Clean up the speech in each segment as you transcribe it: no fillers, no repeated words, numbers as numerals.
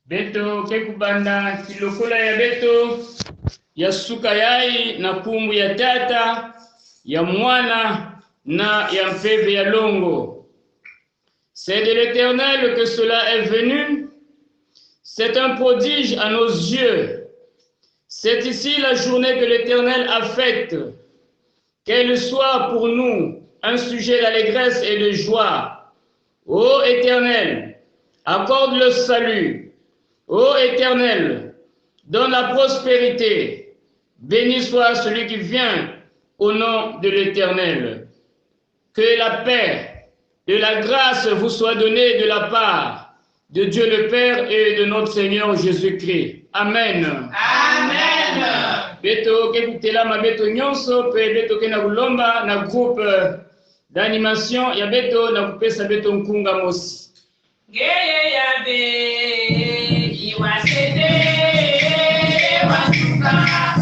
Beto kekubanda kilokola ya beto ya suka yai na kumbu ya tata ya mwana na ya mpeve ya longo. C'est de l'Éternel que cela est venu. C'est un prodige à nos yeux. C'est ici la journée que l'Éternel a faite. Qu'elle soit pour nous un sujet d'allégresse et de joie. Ô Éternel, accorde le salut. Ô Éternel, donne la prospérité. Béni soit celui qui vient au nom de l'Éternel. Que la paix et la grâce vous soient données de la part de Dieu le Père et de notre Seigneur Jésus-Christ. Amen. Amen. Beto kekutela mabeto nyonso pe beto kena kulomba na groupe d'animation ya beto na kupesa beto nkunga mosi. Ngeye yabe iwasete wasuka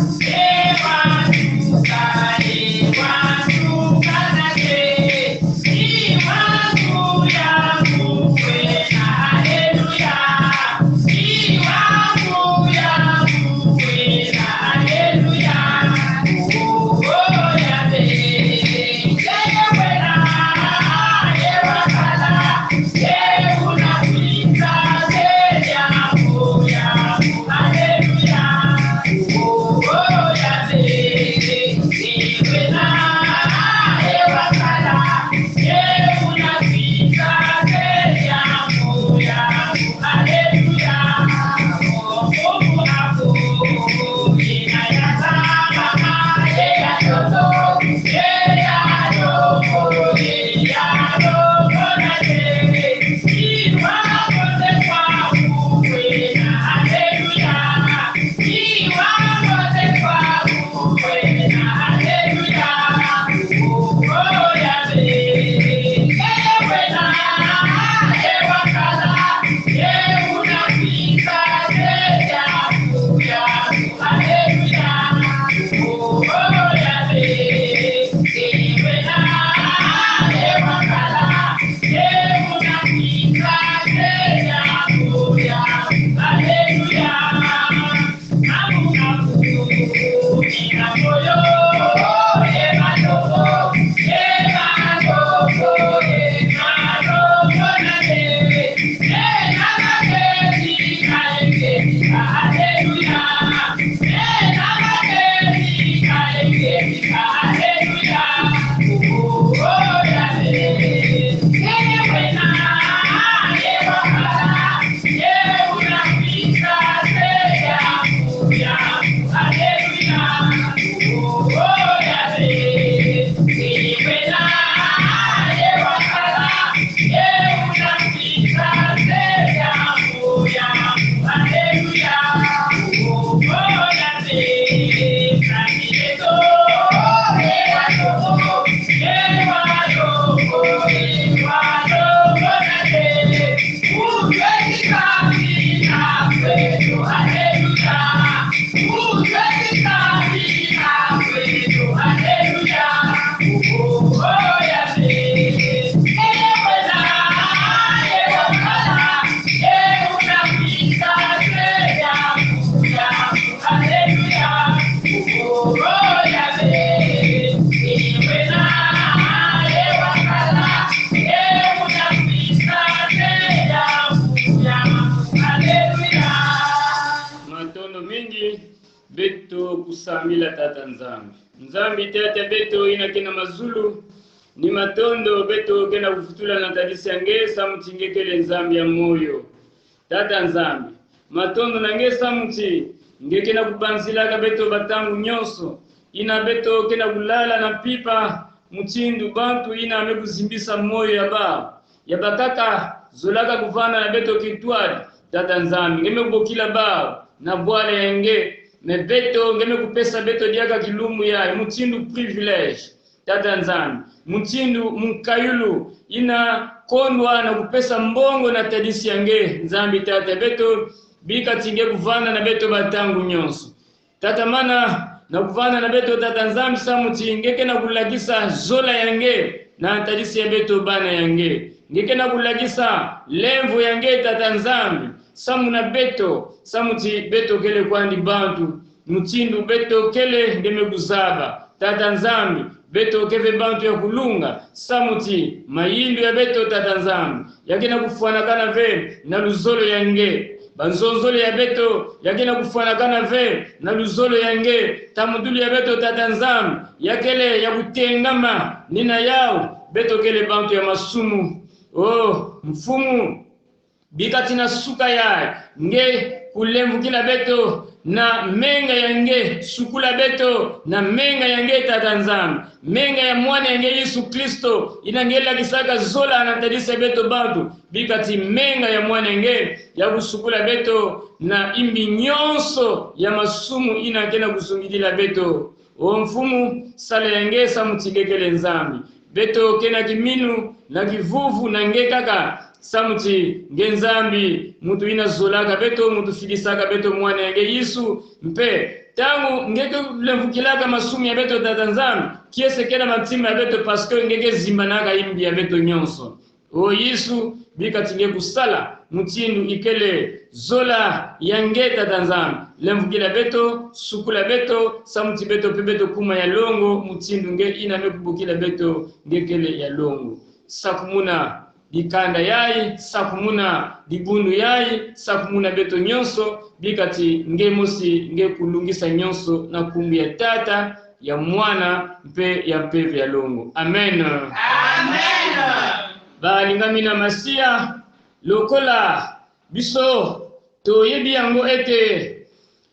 beto kusamila tata nzambi. Nzambi tata beto ina kena mazulu ni matondo beto kena kufutula na tadisa ngesa mtingekele nzambi ya moyo. Tata nzambi matondo na ngesa mti ngekena kubanzilaka beto batangu nyonso ina beto kena kulala na pipa mtindu bantu ina amekuzimbisa moyo ya bakaka zolaka kuvana na beto kitwali. Tata nzambi ngeme kubokila bao na bwale yenge me beto ngeme kupesa beto diaka kilumu ya mutindu privilege. Tata nzambi mutindu mukayulu ina kondwa na kupesa mbongo na tadisi yange nzambi tata beto bika tinge kuvana na beto batangu nyonso. Tata mana na kuvana na beto tata nzambi samuti ngeke na kulagisa zola yange na tadisi ya beto bana yange ngeke na kulagisa levo yange tata nzambi samuna beto samuti beto kele kwandi bantu mutindu beto kele ndeme kuzaba tata nzambi beto keve bantu ya kulunga samuti mayindu ya beto tata nzambi yakina kufanakana ve na luzolo yange banzonzolo ya beto yakina kufanakana ve na luzolo yange tamudulu ya beto tata nzambi yakele ya kutengama nina yao beto kele bantu ya masumu mfumu bikati na suka ya nge kulembu kila beto na menga yange sukula beto na menga yange tata nzambi menga ya mwana yange Yesu Kristo inangela kisaka zola anatadisa beto bantu bikati menga ya mwana yange ya kusukula beto na imbi nyonso ya masumu inakena kusungidila beto mfumu sala yange samutigekele nzambi beto kena kiminu na kivuvu na nge kaka samuti ngenzambi mutu ina zolaka beto mutu filisaka beto mwana yange Yesu mpe tangu ngeke lemvukilaka masumi ya beto tata nzambi kiese kena matima ya beto paske ngeke zimbanaka imbi ya beto nyonso Yesu bikati nge kusala mutindu ikele zola yange tata nzambi lemvukila beto sukula beto samuti beto pe beto kuma ya longo mutindu nge ina mekubukila beto ngekele ya longo sakumuna bikanda yai sakumuna dibundu yai sakumuna beto nyonso bikati nge mosi nge kulungisa nyonso na kumbi ya tata ya mwana mpe ya mpeve ya longo amen Amen. balingamina masia lokola biso toyebi yango ete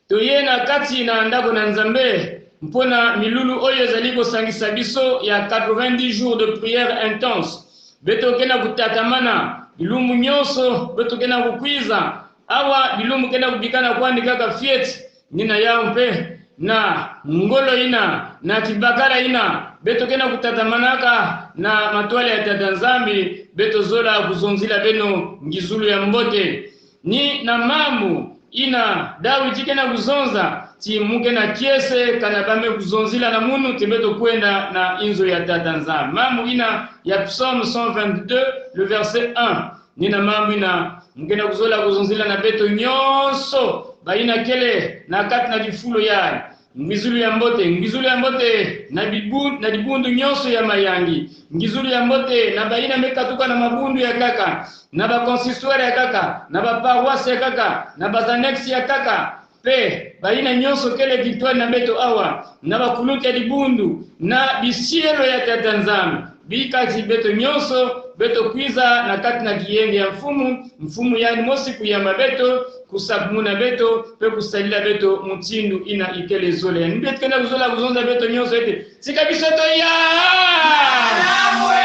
toyena kati na ndako na nzambe mpona milulu oyo ezali kosangisa biso ya 90 jours de prière intense beto kena kutatamana bilumu nyonso beto kena kukwiza awa bilumu kena kubikana kwandi kaka fieti nina yao mpe na ngolo ina na kibakara ina beto kena kutatamanaka na matwale ya tata nzambi beto zola kuzonzila beno ngizulu ya mbote ni na mamu ina dawi tikena kuzonza ti muke na kiese kana bame kuzonzila na munu tebeto kwenda na inzo ya tata nzambi mamu ina ya Psaume 122 le verset 1 nina mamu ina muke na kuzola kuzonzila na beto nyonso baina kele na kati na kifulo ya ngizulu ya mbote na dibundu nyonso ya mayangi ngizulu ya mbote na baina mekatuka na mabundu ya kaka na ba consistoire ya kaka na ba paroisse ya kaka na ba annexe ya kaka pe baina nyonso kele kitwani na beto awa na ba kuluti ya dibundu na bisielo ya tata nzambi bikati beto nyonso beto kwiza na kati na kiyenge ya mfumu yani mosi kuyamba beto kusabumuna beto pe kusalila beto mutindu ina ikele zole yani beto kena kuzola kuzonza beto nyonso ete sika bisoto ya Namwe.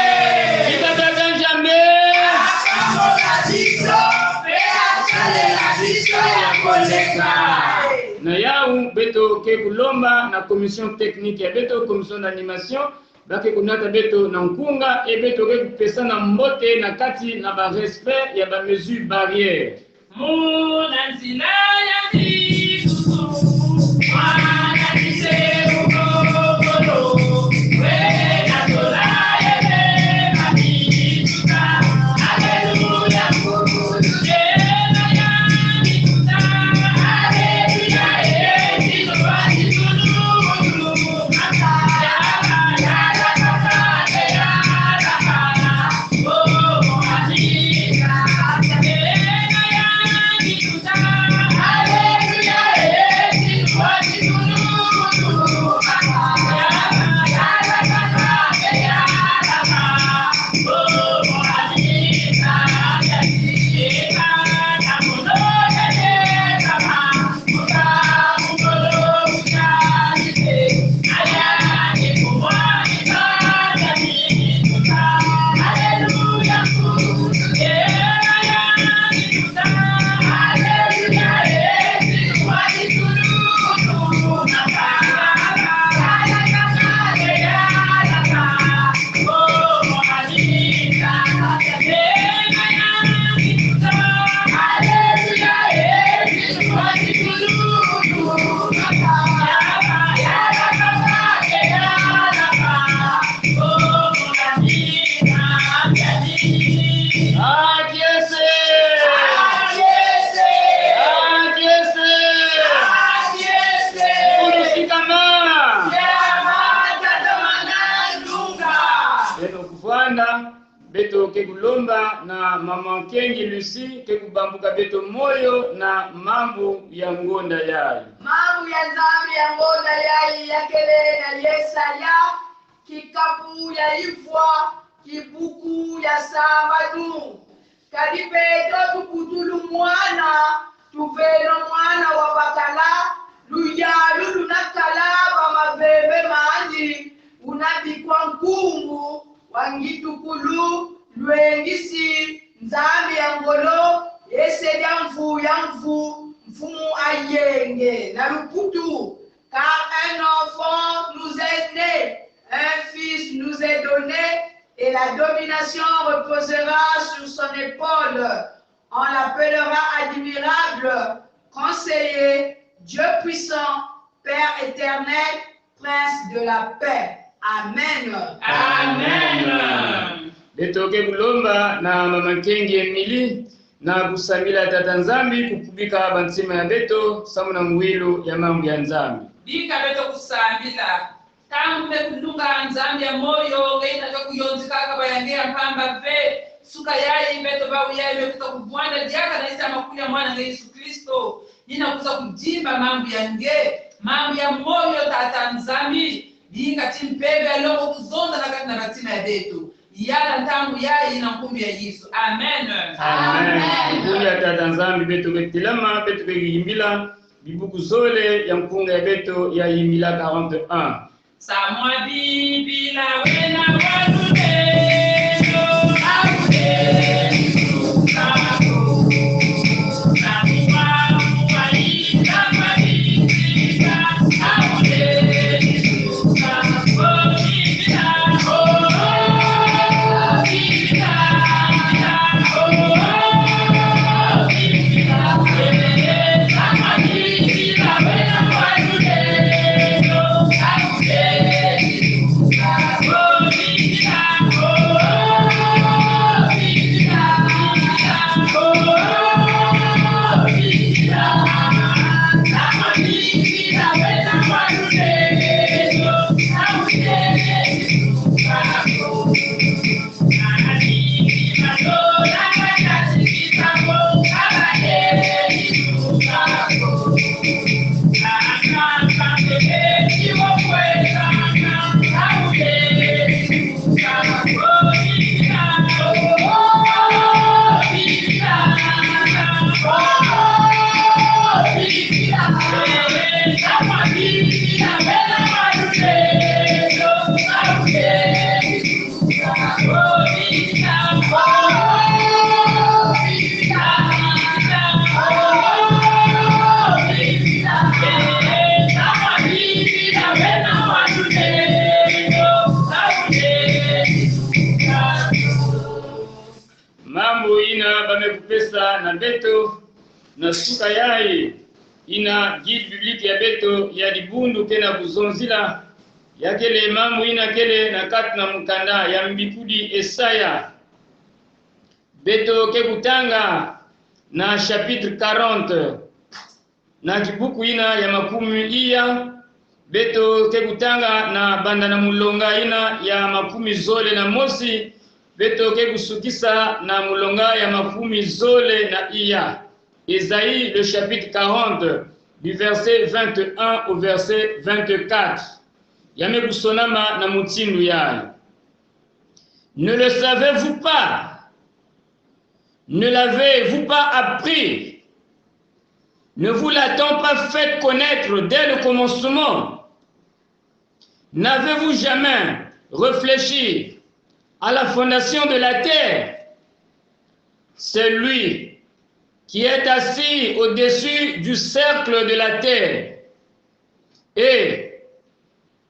Ikataka njambe na yau beto ke kulomba na commission technique ya beto commission d'animation bake kunata beto na nkunga e beto ke kupesa na mbote na kati na ba respect ya ba mesure barrière Muna nzina ya Kristu, mwana kisebu kokolo, wena tola yebe kabituka, haleluya kukudu jena ya mikuta, haleluya eti nubati tunumu, akaya ya kakate ya kakana, oh matika, haleluya. Hallelujah. beto ke kulomba na mama Kengi Lucy ke kubambuka beto moyo na mambo ya ngonda yayi. Mambo ya nzambi ya ngonda yayi yakele na Yesaya kikapu ya ivwa kibuku ya sambadu kadipeto tukutulu mwana tuveno mwana wa bakala luyalu lunakala bamabebe manji unabikwa nkungu wangitukulu lwengisi nzambi ya ngolo yese ya mfu mfumu ayenge na luputu car un enfant nous est né, un fils nous est donné et la domination reposera sur son épaule. On l'appellera admirable, conseiller, Dieu puissant, Père éternel, Prince de la paix. Amen. Amen. Betoke kulomba na mama Kengi Emily na kusamila tata nzambi kukubika bantsima ya beto samu na mwilu ya mambo ya nzambi. Bika beto kusambila tangu mekulunga nzambi ya moyo ngeita kuyonzika kabayangea mpamba ve suka yayi beto bawu yayi bekuta kubwanda diaka na isa makulia mwana Yesu Kristo nina kuza kujimba mambo ya moyo tata nzambi bika timpebe aloko kuzonda na kati na batina ya beto yala ntangu yayi na nkumbi ya Yesu. Amen. Amen. Kuya tata nzambi beto betilama beto begimbila bibuku zole ya mpunga ya beto ya Yimila 41. Samwa bibila wena wadudelo awudelo kako namuwa muwaita mabibila awudelo kako bibila mambo ina bamekupesa na beto na suka yayi ina guide biblique ya beto ya libundu kena kuzonzila yakele mambo ina kele na kati na mkanda ya mbikudi Esaya beto ke kutanga na chapitre 40 na kibuku ina ya makumi iya beto ke kutanga na banda na mulonga ina ya makumi zole na mosi beto ke kusukisa na mulonga ya makumi zole na iya. Esaïe le chapitre 40 du verset 21 au verset 24. Yame kusonama na mutindu yayi. Ne le savez-vous pas? Ne l'avez-vous pas appris? Ne vous l'a-t-on pas fait connaître dès le commencement? N'avez-vous jamais réfléchi à la fondation de la terre? C'est lui qui est assis au-dessus du cercle de la terre. Et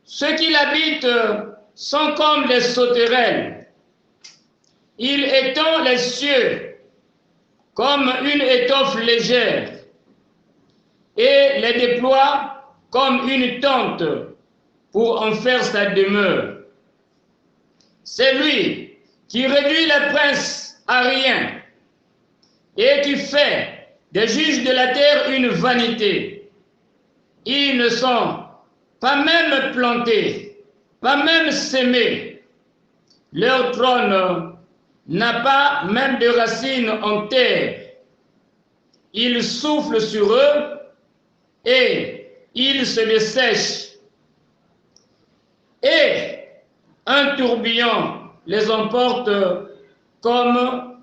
ceux qui l'habitent sont comme des sauterelles. Il étend les cieux comme une étoffe légère et les déploie comme une tente pour en faire sa demeure. C'est lui qui réduit les princes à rien et qui fait des juges de la terre une vanité. Ils ne sont pas même plantés, pas même sémés. Leur trône n'a pas même de racines en terre. Il souffle sur eux et ils se dessèchent. Et un tourbillon les emporte comme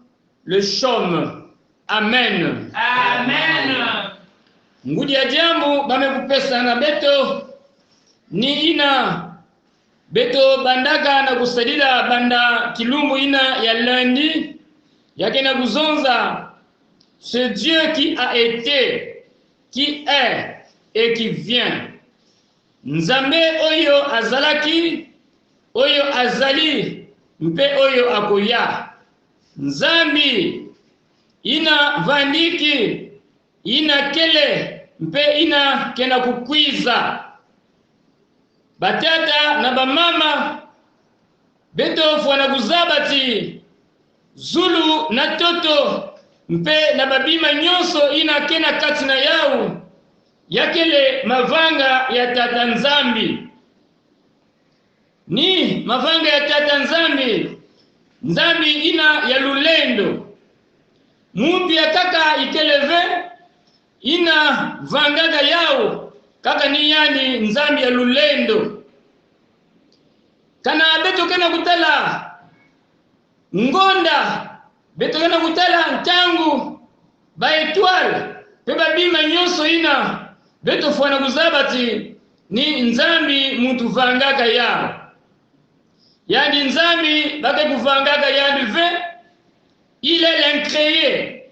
le chaume. Amen. Amen. Ngudi ya jambo bamekupesa na beto ni ina beto bandaka na kusadila banda kilumbu ina ya lundi yake na kuzonza ce Dieu qui a été, qui est et qui vient. Nzambe oyo azalaki, oyo azali, mpe oyo akoya. Nzambi ina vandiki, ina kele, mpe ina kena kukwiza. Batata na bamama beto fwana kuzabati zulu na toto mpe na babima nyonso ina kena kati na yau yakele mavanga ya tata Nzambi. Ni mavanga ya tata Nzambi. Nzambi ina ya lulendo. Mumbi ya kaka ikeleve ina vangaga yao kaka ni yani Nzambi ya lulendo. Kana beto kena kutala ngonda beto kena kutala ntangu ba etoile pe babima nyonso ina beto fwana kuzabati ni Nzambi mutu vangaka ya yandi Nzambi bake kuvangaka yandi ve. Il est l'incréé.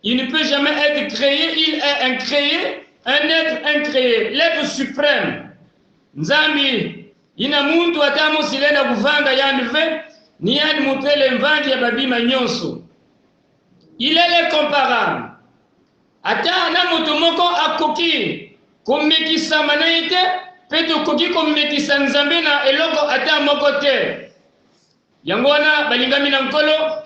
Il ne peut jamais être créé. Il est incréé, un être incréé, l'être suprême. Nzambi ina muntu atamo silenda kuvanga yandi ve ni yandi mutele mvangi ya babima nyonso. Il est l'incomparable. Ata na moto moko akoki komekisa manaite peto koki komekisa Nzambe na eloko ata moko te. Yango wana balingami na nkolo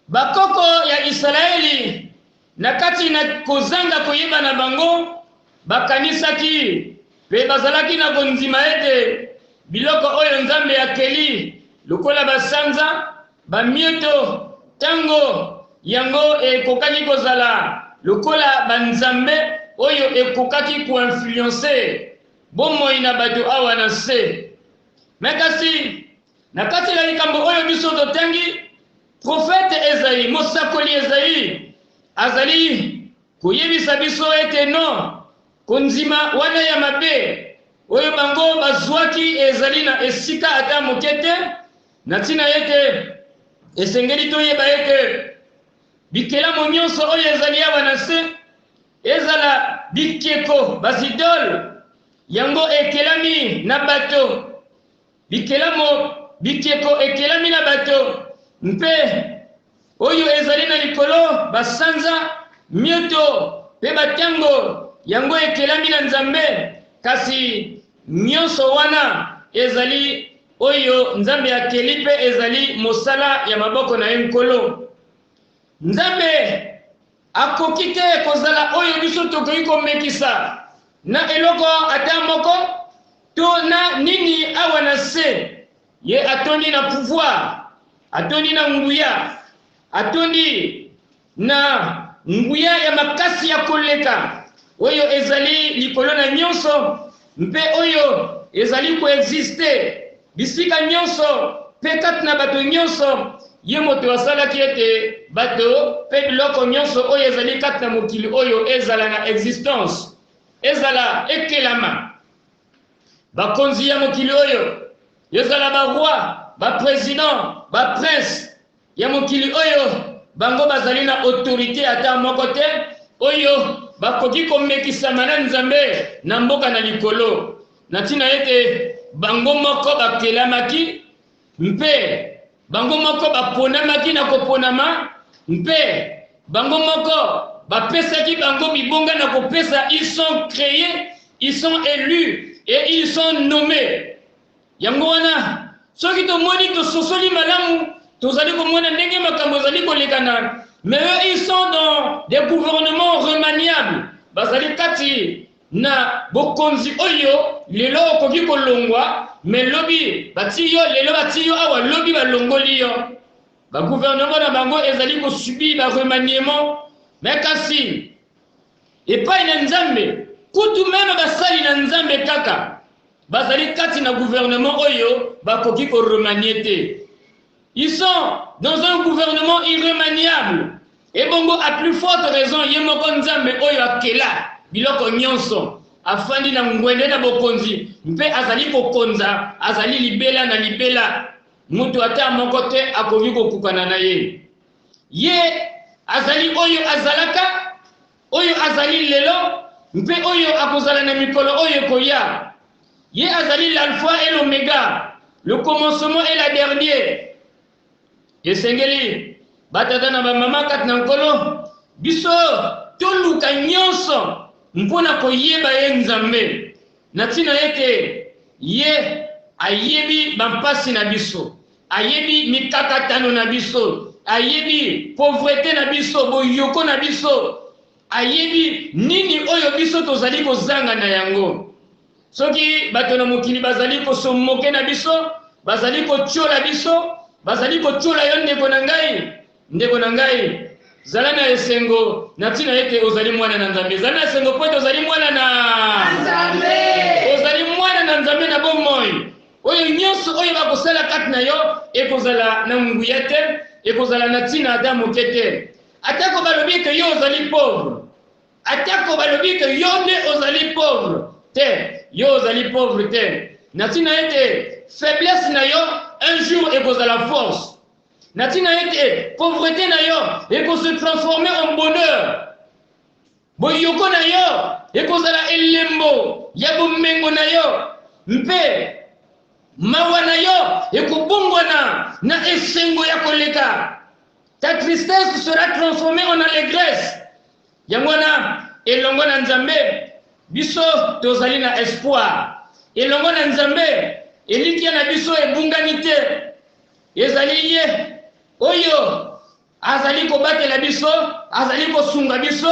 bakoko ya Israeli na kati na kozanga koyeba na bango bakanisaki pe bazalaki na konzima ete biloko oyo Nzambe akeli lokola basanza bamieto tango yango ekokaki kozala lokola banzambe oyo ekokaki koinfluencer bomoi na bato awa na se. Mekasi na kati la likambo oyo biso totangi prophète Esaïe, mosakoli Esaïe azali koyebisa biso ete no konzima wana ya mabe oyo bango bazwaki ezali na esika ata mokete na tina ete esengeli toyeba ete bikelamo nyonso oyo ezali awa na se ezala bikeko bazidole yango ekelami na bato bikelamo bikeko ekelami na bato mpe oyo ezali na likolo basanza mieto pe batango yango ekelami na Nzambe kasi nyonso wana ezali oyo Nzambe akeli pe ezali mosala ya maboko na nkolo. Nzambe akoki te kozala oyo biso tokoki komekisa na eloko ata moko to na nini awa na se. Ye atondi na pouvoir, atondi na nguya, atondi na nguya ya makasi ya koleka oyo ezali likolo na nyonso mpe oyo ezali koexiste bisika nyonso pe kati na bato nyonso. Ye moto asalaki ete bato pe biloko nyonso oyo ezali kati na mokili oyo ezala na existence, ezala ekelama. Bakonzi ya mokili oyo ezala ba roi, ba président, ba prince ya mokili oyo bango bazali na autorité ata moko te oyo bakoki komekisa na Nzambe na mboka na likolo na tina ete bango moko bakelamaki mpe bango moko baponamaki na koponama mpe bango moko bapesaki bango bibonga na kopesa. Ils sont créés, ils sont élus et ils sont nommés. Yango wana soki tomoni tososoli malamu tozali komona ndenge makambo ezali kolekana mais eux ils sont dans des gouvernements remaniables bazali kati na bokonzi oyo lelo okoki kolongwa mais lobi batiyo lelo batiyo awa lobi balongoli yo ba gouvernement na bango ezali ko subir ba remaniement mais kasi epai na nzambe kutu meme basali na nzambe kaka bazali kati na gouvernement oyo bakoki ko remanier te. Ils sont dans un gouvernement irremaniable. Et bongo a plus forte raison yemoko nzambe oyo akela biloko nyonso afandi na ngwende na bokonzi mpe azali kokonza azali libela na libela mutu ata moko te akoki kokukana na ye. Ye azali oyo azalaka oyo azali lelo mpe oyo akozala na mikolo oyo koya. Ye azali l'alpha et l'oméga, le commencement et la dernière. Esengeli batata na bamama kat na nkolo biso toluka nyonso mpona koyeba ye nzambe na tina ete ye ayebi bampasi na biso, ayebi mikakatano na biso, ayebi pauvreté na biso, boyoko na biso, ayebi nini oyo biso tozali kozanga na yango. Soki bato na mokili bazali kosomoke na biso, bazali kotiola biso, bazali kotiola yo ndeko na ngai zala na esengo na tina ete ozali mwana na nzambe. Zala na esengo po ete ozali mwana na nzambe, ozali mwana na nzambe na bomoi oyo nyonso oyo bakosala kati na yo ekozala na nguya te, ekozala na tina ata moke te. Atako balobi ke yo ozali pauvre, atako balobi ke yo nde ozali pauvre te, yo ozali pauvre te. Na tina ete faiblesse na yo un jour ekozala force. Na tina ete pauvreté na yo eko se transformer en bonheur. Boyoko na yo ekozala elembo ya bomengo na yo mpe mawa na yo ekobongwana na esengo ya koleka. Ta tristesse sera transformée en allégresse. Yangwana elongo na nzambe biso tozali na espoir. Elongo na nzambe elikia na biso ebungani te. Ezali ye oyo azali kobatela biso, azali kosunga biso.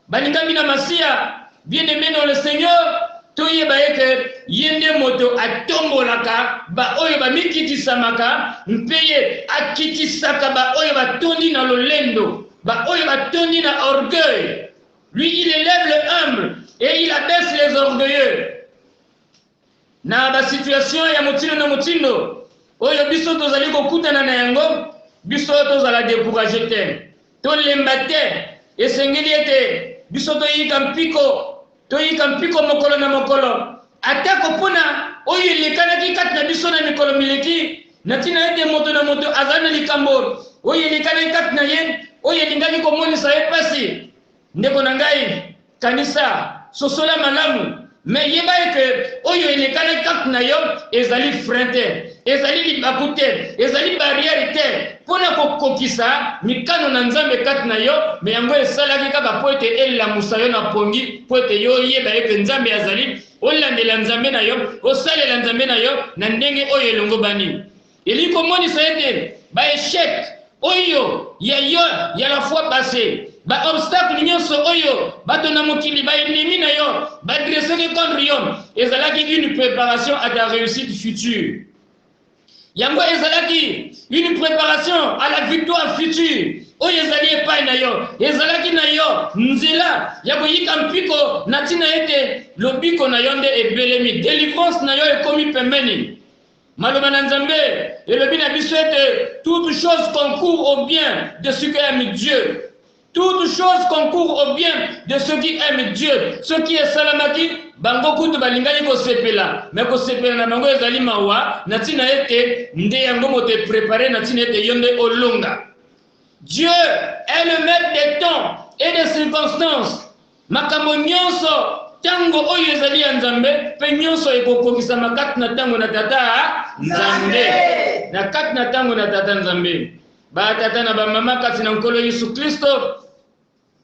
Balingami na masia bien-aimé dans le Seigneur, toyeba eke yende moto atombolaka ba oyo bamikitisamaka mpeye akitisaka ba oyo batondi na lolendo, ba oyo batondi na orgueil. Lui il élève le humble et il abaisse les orgueilleux. Na ba situation ya mutindo na mutindo oyo biso tozali kokutana na yango, biso tozala découragé te, tolemba te. Esengeli ete biso toyika mpiko mokolo na mokolo atako pona oyo elekanaki kati na biso na mikolo mileki na tina ete moto na moto azali na likambo oyo elekanaki kati na ye oyo elingaki komonisa ye pasi. Ndeko na ngai kanisa sosola malamu me yeba eke oyo elekanaki kati na yo ezali frein te, ezali libaku te, ezali barrière te pona kokokisa mikano na nzambe kati na yo. Me yango esalaki kaka po ete elamusa yo na pongi po ete yo yeba eke nzambe azali, olandela nzambe na yo, osalela nzambe na yo na ndenge oyo elongo bani. Eli komonisa ete ba échec oyo ya la fois passée, ba obstacle nyonso oyo bato na mokili ba ennemi na yo ba dresser contre yo ezalaki une préparation à ta réussite future. Yango ezalaki une préparation à la victoire future oyo ezali epai na yo, ezalaki na yo nzela ya koyika mpiko na tina ete lobiko na yo nde ebelemi, délivrance na yo ekomi pembeni. Maloba na nzambe elobi na biso ete toute chose concourt au bien de ceux qui aiment Dieu. Toute chose concourt au bien de ceux qui aiment Dieu. Ceux qui est salamaki bango kutu balingani ko sepela, mais ko sepela na bango ezali mawa na tina ete nde yango mote préparer na tina ete yonde olonga. Dieu est le maître des temps et des circonstances. Makambo nyonso tango oyo ezali ya nzambe pe nyonso ekokokisa makati na tango na tata nzambe, na kati na tango na tata nzambe. Ba tata na ba mama kati na nkolo Yesu Kristo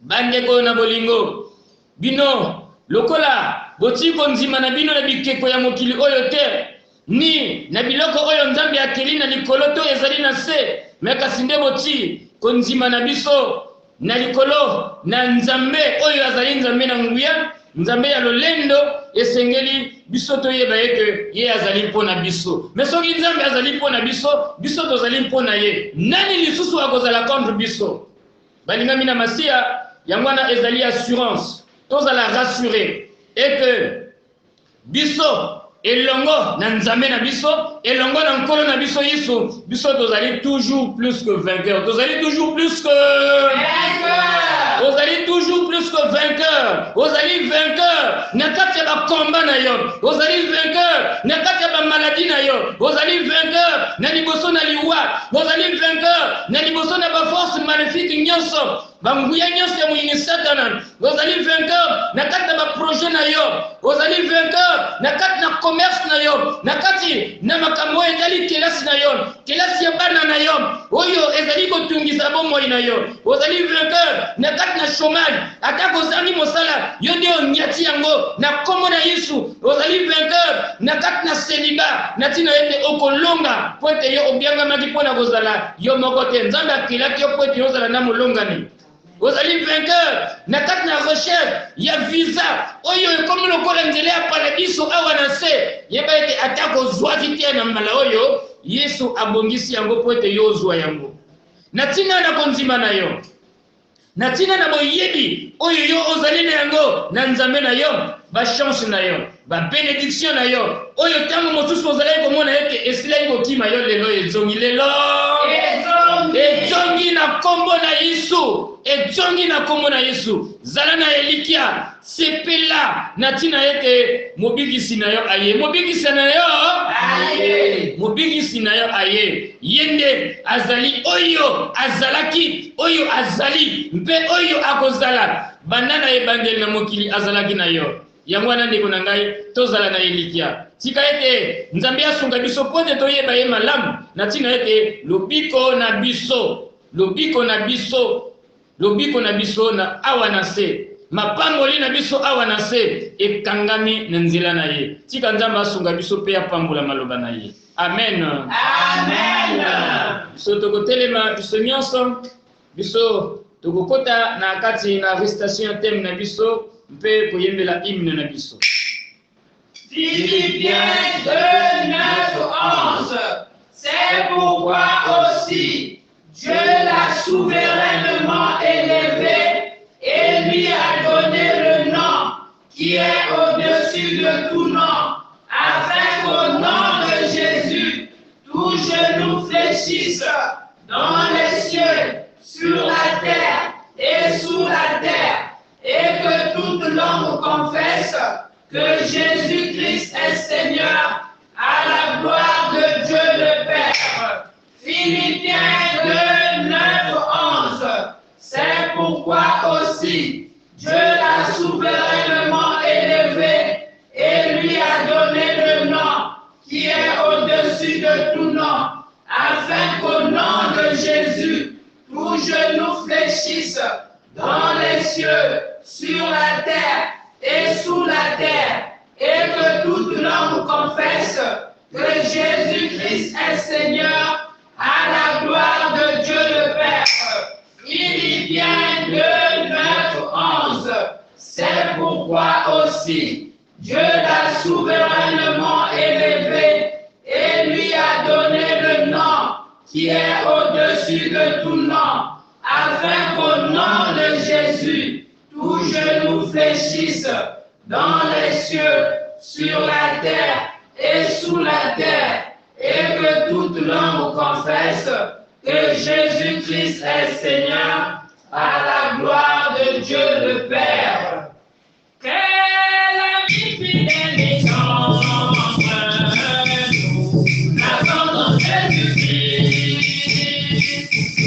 bandeko na bolingo bino lokola botiko nzima na bino na bikeko ya mokili oyo te ni na biloko oyo nzambe akeli na likolo to ezali na se, me kasi nde boti konzima na biso na likolo na nzambe oyo azali nzambe na nguya, nzambe ya lolendo esengeli biso toyeba eke ye azali mpona biso. Mais soki nzambe azali mpona biso, biso tozali mpona ye. Nani lisusu akozala contre biso? Balingami na masiya yango wana ezali assurance. Tozala rassuré eke biso elongo na nzambe na biso, elongo na nkolo na biso Yesu, biso tozali toujours plus que vainqueur. Tozali toujours plus que vainqueur. Tozali toujours plus que vainqueur. Tozali vainqueur na kati ya ba combat na yo. Tozali vainqueur na kati ya ba maladie na yo. Tozali vainqueur na liboso na liwa. Tozali vainqueur na liboso na ba force maléfique nyonso. Banguya nyonso ya muyini Satan. Tozali vainqueur na kati ya ba projet na yo. Tozali vainqueur na kati na commerce na yo, na kati na makambo ezali kelasi na yo, kelasi ya bana na yo oyo ezali kotungisa bomoi na yo. Ozali vainqueur na kati na chômage, ata kozangi mosala yo ndio nyati yango na kombo na Yesu. Ozali vainqueur na kati na celibat, na tina ete okolonga po ete yo obiangamaki mpona kozala yo moko te. Nzambe akelaki yo po ete yo ozala na molongani. Ozali vainqueur na kati na recherche ya visa oyo ekomi lokola nzela ya paradiso awa na se. Yeba ete ata kozwaki te na mbala oyo Yesu abongisi yango po ete yo ozwa yango. Na tina na konzima na yo, na tina na boyebi oyo yo ozali na yango na nzambe na yo, ba chance na yo, ba bénédiction na yo oyo tango mosusu ozali komona ete esilaki kokima yo lelo ezongi lelo ezongi na kombo na Yesu, ezongi na kombo na Yesu. Zala na elikia sepela na tina ete mobikisi na yo aye, mobikisi na yo aye, mobikisi na yo aye. Yende azali oyo azalaki, oyo azali mpe oyo akozala bandana ebandeli na mokili azalaki na yo. Yango wana ndeko na ngai tozala na elikia. Tika ete nzambe asunga biso pote toyeba ye malamu na tina ete lobiko na biso, lobiko na biso, lobiko na biso na awa na se, mapamboli na biso awa na se ekangami na nzela na ye. Tika nzambe asunga biso pe apambola maloba na ye. Amen. Amen. Biso tokotelema biso nyonso, biso tokokota na kati na restation thème na biso mpe koyembela hymne na biso. Philippiens 2, 9, 11. C'est pourquoi aussi Dieu l'a souverainement élevé et lui a donné le nom qui est au-dessus de tout nom, afin qu'au nom de Jésus, tout genou fléchisse dans les cieux, sur la terre et sous la terre, et que toute langue confesse que Jésus-Christ est Seigneur, à la gloire de Dieu le Père. Philippiens 2, 9, 11. C'est pourquoi aussi Dieu l'a souverainement élevé et lui a donné le nom qui est au-dessus de tout nom, afin qu'au nom de Jésus, tout genou fléchisse dans les cieux, sur la terre et sous la terre, et que toute langue confesse que Jésus-Christ est Seigneur, à la gloire de Dieu le Père. Philippiens 2, 9, 11. C'est pourquoi aussi Dieu l'a souverainement élevé et lui a donné le nom qui est au-dessus de tout nom, afin qu'au nom de Jésus, tout genou fléchisse dans les cieux, sur la terre et sous la terre, et que toute langue confesse que Jésus-Christ est Seigneur, à la gloire de Dieu le Père. Quelle amie fidèle et tendre, nous attendons Jésus-Christ,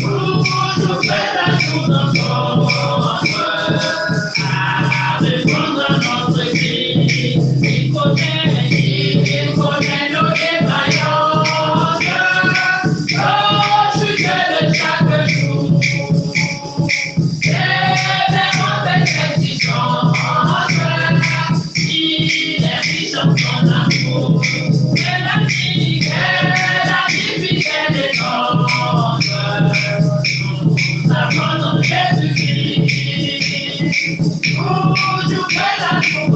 pour toujours faire la jour dans son monde, à défendre notre vie. Il connaît nos défaillances, nos sujets de chaque jour, et vraiment des exigences. Il est riche en son amour, et la vie fidèle et tendre, nous attendons Jésus-Christ, toujours fait la jour.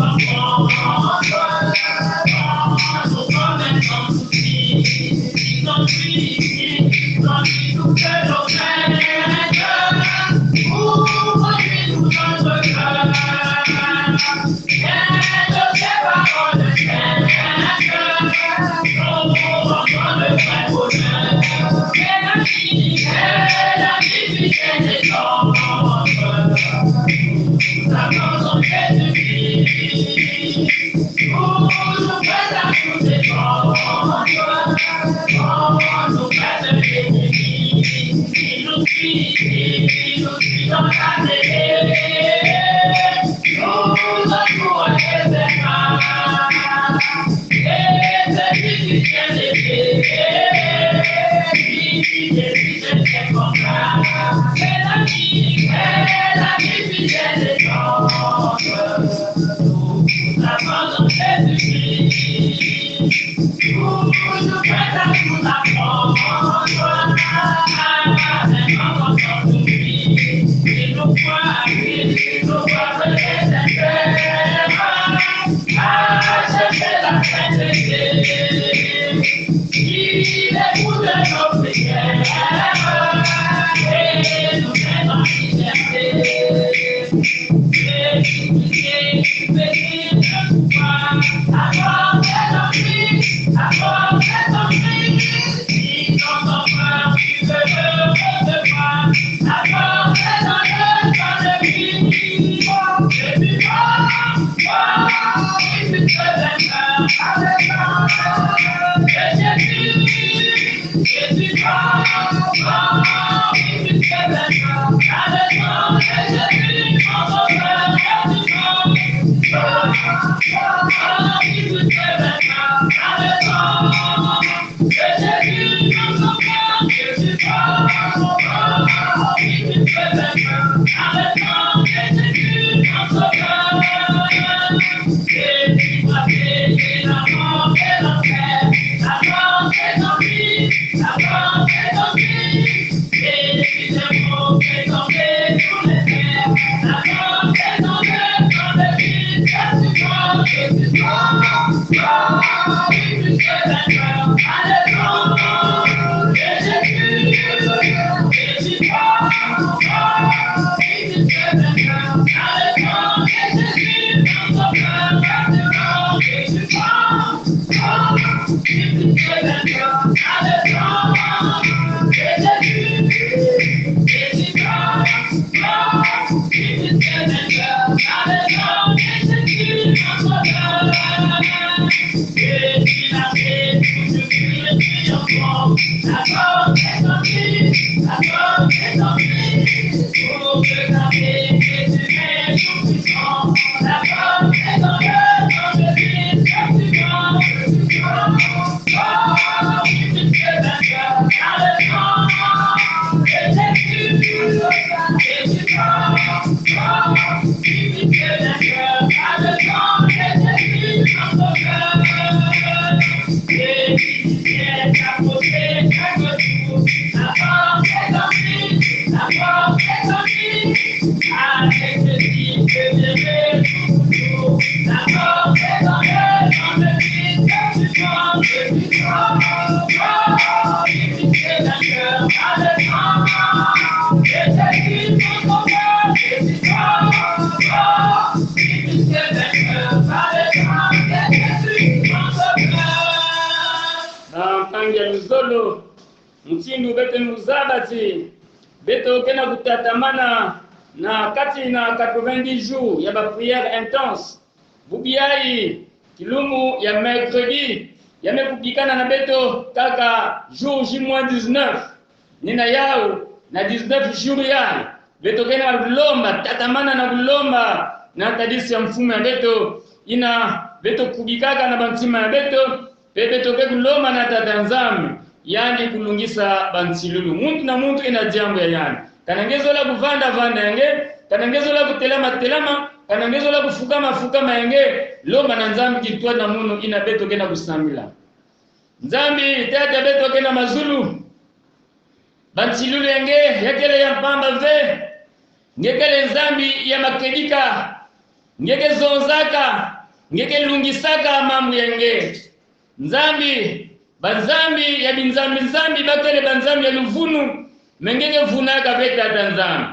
Mtindu bete muzabati beto kena kutatamana na kati na 90 jours ya ba prière intense bubiai kilumu ya mercredi yamekupikana na beto kaka jour J-19 nina yao na 19 jours ya beto kena kulomba tatamana na kulomba na tadisi ya mfumo ya beto ina beto kubikaka na bantima ya beto beto ke kulomba na tatanzami yani kulungisa bantilulu muntu na muntu ina jambo ya yani kanangezo la kuvanda vanda yange kanangezo la kutelama telama kanangezo la kufukama fukama yange lomba na nzambi kitwa na munu ina beto kena kusamila nzambi tata beto kena mazulu bantilulu yange yakele ya mpamba ve ngekele nzambi ya makedika ngeke zonzaka ngeke lungisaka mambo yange nzambi banzambi ya binzambi bakele banzambi ya luvunu mengenge vunaka pe tata nzambi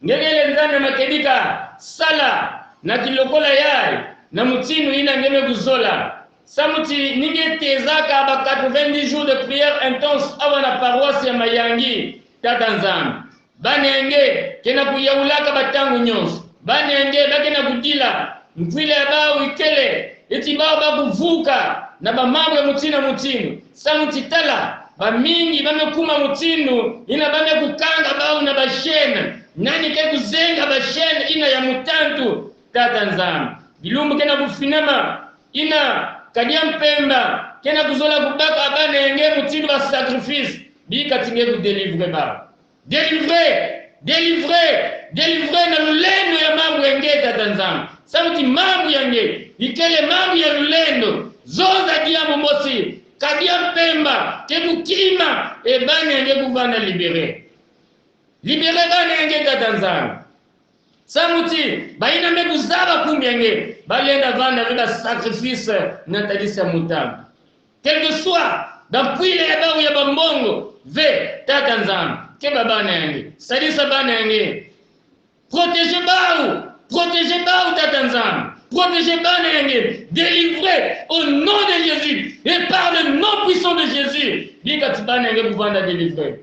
ngegele nzambi makebika sala na kilokola yaye na mutinu ina ngeme kuzola samuti ninge tezaka ba 90 jours de prière intense avant la paroisse ya Mayangi tata nzambi banenge kena kuyaulaka batangu nyonso banenge bakena kudila mfile ba wikele eti ba kuvuka na bamambo ya mutinu samuti tala bamingi bamekuma mutinu ina bame kukanga bao na bashene nani ke kuzenga bashene ina ya mutantu tata nzambi bilumbu kena kufinama ina kadia mpemba kena kuzola kubaka abane enge mutinu ba sacrifice bika tinge ku délivrer ba délivrer na lulendo ya mambo enge tata nzambi samuti mambo yange ikele mambo ya lulendo zoza diamo mosi kadia mpemba kebukima ebane enge kuvana libere bane enge tata nzambi samuti baina mbeku zaba kumbi enge balenda vanda vila sacrifice na tadisa mutambi quel que soit d'apuile ya bawu ya bambongo ve tata nzambi ke babana enge sadisa bana enge protéger bawu tata nzambi protéger bana enge délivrer au nom de Jésus et par le nom puissant de Jésus bika tibana enge kuvanda délivrer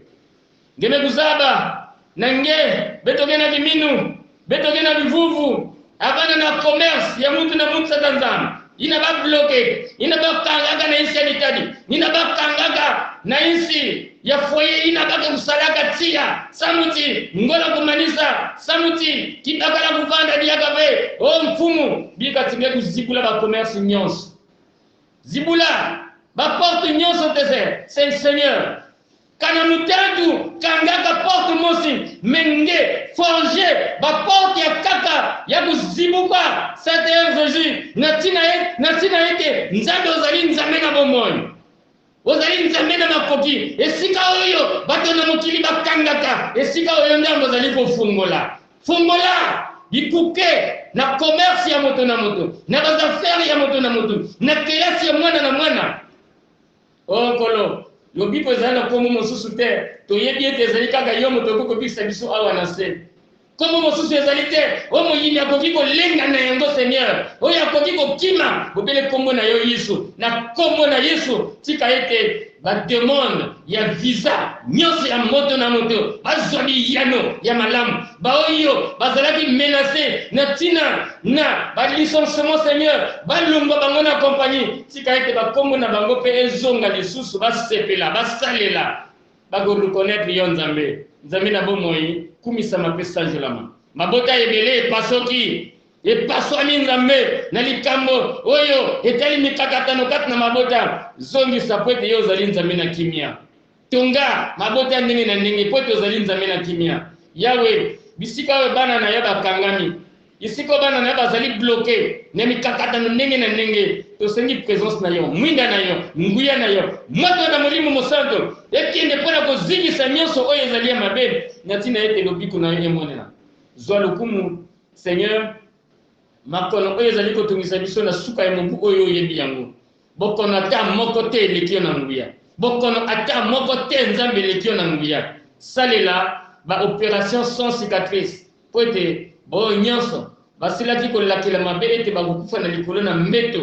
ngeme kuzaba nange betogena kiminu betogena bivuvu abana na commerce ya mtu na mtu tata nzambi ina ba bloqué ina ba kangaka na isi ya litadi ina ba kangaka na isi ya foyer ina ba kusalaka tia samuti ngola kumanisa samuti kibakala kuvanda diaka be o mfumu bika tinge kuzibula ba commerce nyonso zibula ba porte nyonso tese c'est Seigneur kana mutantu kangaka porte mosi menge forger ba porte ya kaka ya kuzibuka Seigneur Jésus natina ete nzambe ozali nzambe na bomoyo ozali nzambe na makoki esika oyo bato na mokili bakangaka esika oyo ndambo ozali kofungola bikuke na commerce ya moto na moto na bazafere ya moto na moto na kelasi ya mwana na mwana okolo lobipo ezali na komo mosusu te toyebi ete ezali kaka yo moto okokobisa biso awa na se komo mosusu ezali te o moyini akoki kolenga na yango Seigneur oyo akoki kokima bobele kombo na yo Yesu na kombo na Yesu tika ete bademande ya visa nyonso ya moto na moto bazwali yano ya malamu baoyo bazalaki menacé na tina na balicenciement Seigneur balongwa bango na compagnie tika ete bakombo na bango pe ezonga lisusu basepela basalela bakoreconnaître yo nzambe na bomoi kumisa mapesa njolama mabota ebele pasoki epaswani nzambe na likambo oyo etali mikakatano kati na mabota zongi sapwete yo zali nzambe na kimia tonga mabota ndenge na ndenge pote zali nzambe na kimia yawe bisika we bana na yo bakangami isiko bana na yo bazali bloqué na mikakatano ndenge na ndenge tosengi présence na yo mwinda na yo nguya na yo moto na molimo mosanto ekende pona kozingisa nyonso oyo ezali ya mabe na tina ete lobiko na yo emonela zwa lokumu Seigneur makono oyo ezali kotungisa biso na suka ya mobu oyo oyebi yango bokono ata moko te elekio na nguya bokono ata moko te nzambe elekio na nguya salela ba opération sans cicatrice po ete bo nyonso basilaki kolakela mabe ete bakokufa na likolo na mbeto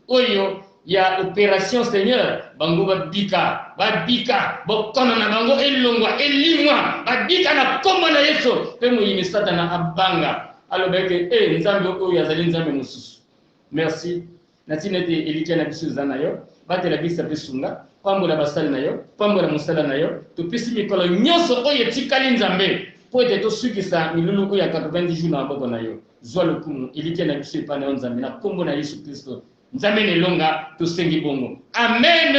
oyo ya opération Seigneur bango babika bokono na bango elongwa elimwa babika na kombo na Yesu pe moyini satana abanga alobeke nzambe oyo azali nzambe mosusu merci natina ete elikia na biso eza na yo batela bisa mpe sunga pambola basali na yo pambola mosala na yo topesi mikolo nyonso oyo etikali nzambe po ete tosukisa milulu oyo ya 90 jours na maboko na yo zwa lokumu elikia na biso epa na yo nzambe na kombo na Yesu Kristo nzambe nelonga tosengi bongo amen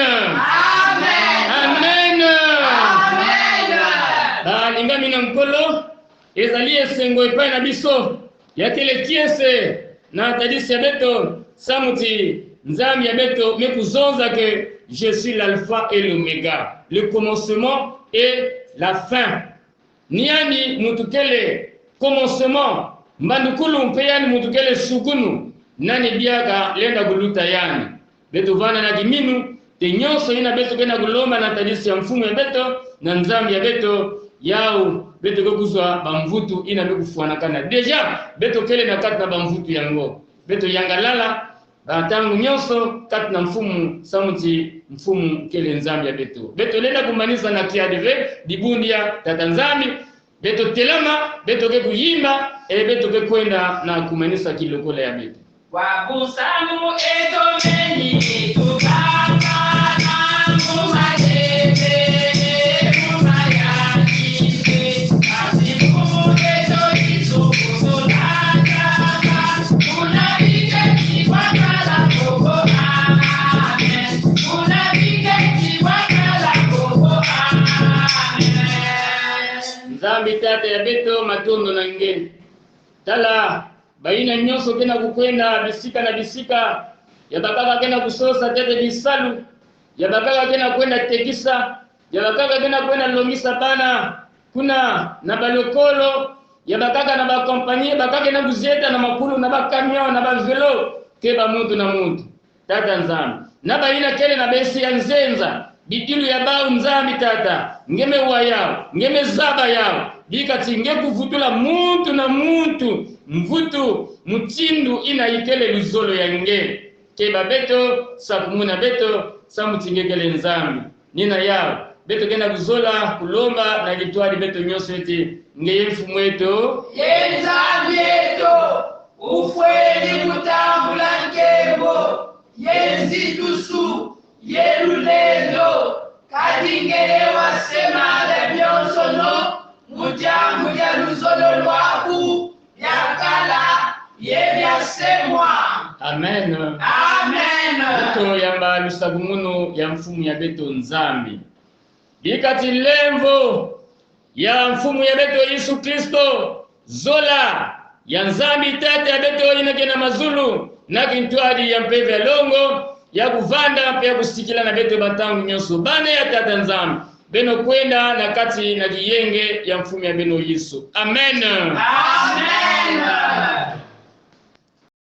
balingami na nkolo ezali esengo epai na biso ya tele kiese na tadisi ya beto samuti nzambi ya beto mekuzonza que je suis l'alpha et l'oméga le commencement et la fin niani mutukele commencement mbandukulu mpeyani mutukele sugunu nani biaka lenda guluta yani beto vana na kiminu te nyonso ina beto kena kulomba na tadisi ya mfumu ya beto na nzambi ya beto yao beto kokuzwa bamvutu ina bekufuana kana deja beto kele na kati na bamvutu yango beto yangalala batangu nyonso kati na mfumu samuti mfumu kele nzambi ya beto beto lenda kumanisa na kiadeve dibundia tata nzambi beto telama beto ke kuyimba beto ke kwenda na kumanisa kilokola ya beto wabusamu etomeni etubanga na mumadebe mumayakike asimu eto isukusulaka unabike kiwakala koko amen unabike kiwakala koko amen. Nzambi tata ya beto matondo na ngeni tala baina nyonso kena kukwenda bisika na bisika yabakaka kena kusosa tete bisalu yabakaka kena kwenda tekisa yabakaka kena kwenda longisa bana kuna na balokolo yabakaka na bakompanyie bakaka na kuzeta na makulu na bakamio na bavelo keba muntu na muntu tata nzambi na baina kele na besi ya nzenza bidilu ya bau nzambi tata ngeme wa yao ngeme zaba yao bikati nge kuvutula muntu na muntu mvutu mutindu ina ikele luzolo ya nge keba beto sakumuna beto samutingekele nzambi nina yao beto kena kuzola kulomba na litwali beto nyonso eti ngeye mfumu eto ye nzambi eto ufweni kutambula nkembo ye nzitusu ye lulendo kadingeye wasemala byonsono mujangu ya luzolo lwaku yakala ye byasemwa. Amen. Amen. Beto yamba lusagumuno ya mfumu ya beto nzambi bikati lemvo ya mfumu ya beto Yesu Kristo zola ya nzambi tata ya beto inakena mazulu na kintwadi ya mpeve ya longo ya kuvanda mpe ya kusikila na beto batangu nyonso bane ya tata nzambi beno kwenda na kati na kiyenge ya mfumu ya beno Yesu. Amen. Amen.